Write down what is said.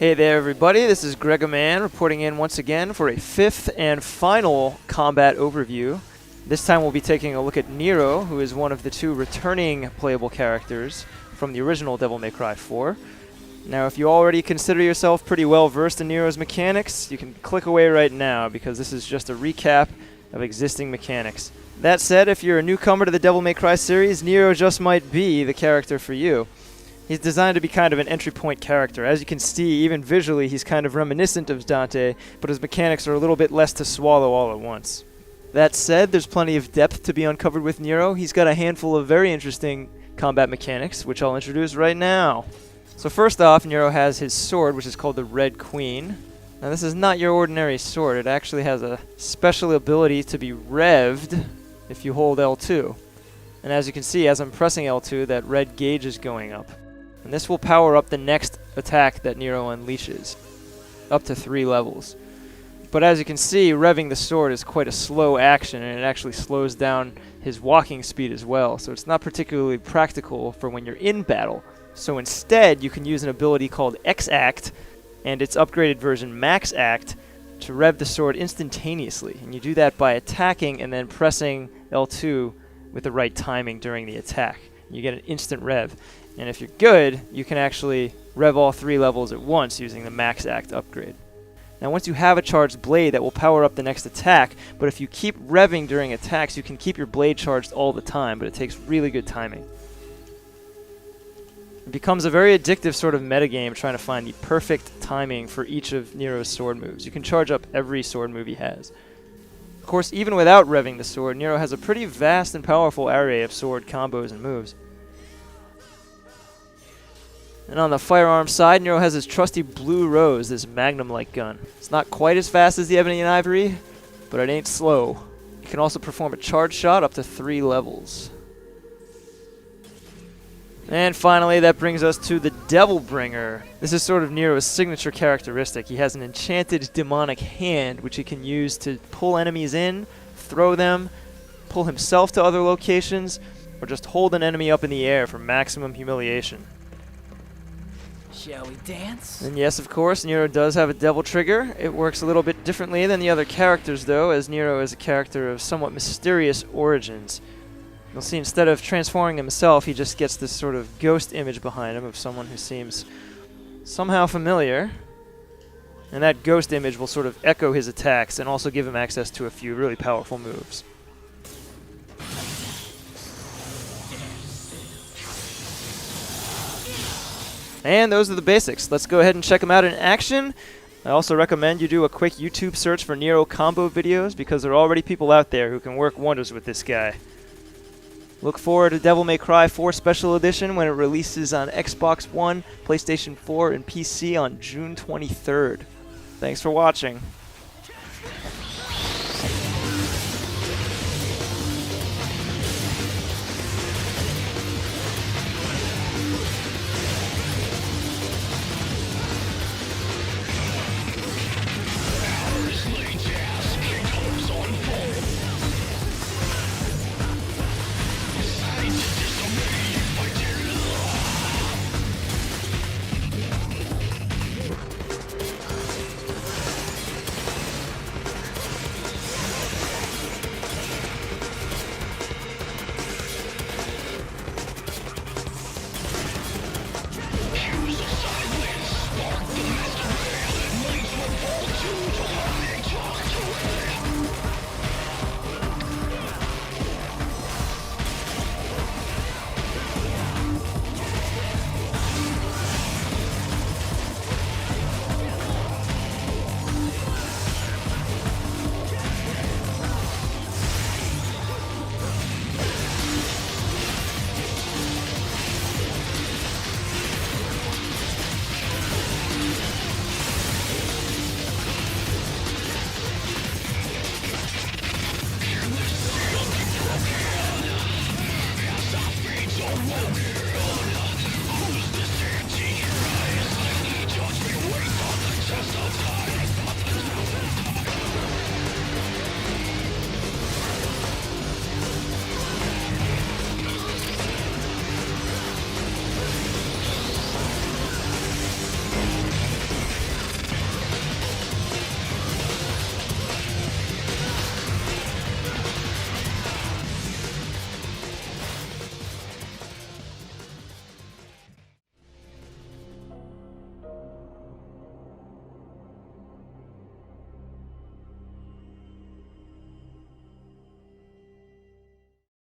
Hey there everybody, this is Gregoman reporting in once again for a fifth and final combat overview. This time we'll be taking a look at Nero, who is one of the two returning playable characters from the original Devil May Cry 4. Now if you already consider yourself pretty well versed in Nero's mechanics, you can click away right now because this is just a recap of existing mechanics. That said, if you're a newcomer to the Devil May Cry series, Nero just might be the character for you. He's designed to be kind of an entry point character. As you can see, even visually, he's kind of reminiscent of Dante, but his mechanics are a little bit less to swallow all at once. That said, there's plenty of depth to be uncovered with Nero. He's got a handful of very interesting combat mechanics, which I'll introduce right now. So first off, Nero has his sword, which is called the Red Queen. Now this is not your ordinary sword. It actually has a special ability to be revved if you hold L2. And as you can see, as I'm pressing L2, that red gauge is going up. And this will power up the next attack that Nero unleashes, up to 3 levels. But as you can see, revving the sword is quite a slow action, and it actually slows down his walking speed as well, so it's not particularly practical for when you're in battle. So instead, you can use an ability called X-Act, and its upgraded version Max-Act, to rev the sword instantaneously. And you do that by attacking and then pressing L2 with the right timing during the attack. You get an instant rev. And if you're good, you can actually rev all 3 levels at once using the Max Act upgrade. Now once you have a charged blade, that will power up the next attack, but if you keep revving during attacks, you can keep your blade charged all the time, but it takes really good timing. It becomes a very addictive sort of metagame trying to find the perfect timing for each of Nero's sword moves. You can charge up every sword move he has. Of course, even without revving the sword, Nero has a pretty vast and powerful array of sword combos and moves. And on the firearm side, Nero has his trusty Blue Rose, this magnum-like gun. It's not quite as fast as the Ebony and Ivory, but it ain't slow. It can also perform a charge shot up to 3 levels. And finally, that brings us to the Devil Bringer. This is sort of Nero's signature characteristic. He has an enchanted demonic hand, which he can use to pull enemies in, throw them, pull himself to other locations, or just hold an enemy up in the air for maximum humiliation. Shall we dance? And yes, of course, Nero does have a devil trigger. It works a little bit differently than the other characters, though, as Nero is a character of somewhat mysterious origins. You'll see instead of transforming himself, he just gets this sort of ghost image behind him of someone who seems somehow familiar. And that ghost image will sort of echo his attacks and also give him access to a few really powerful moves. And those are the basics. Let's go ahead and check them out in action. I also recommend you do a quick YouTube search for Nero combo videos because there are already people out there who can work wonders with this guy. Look forward to Devil May Cry 4 Special Edition when it releases on Xbox One, PlayStation 4, and PC on June 23rd. Thanks for watching.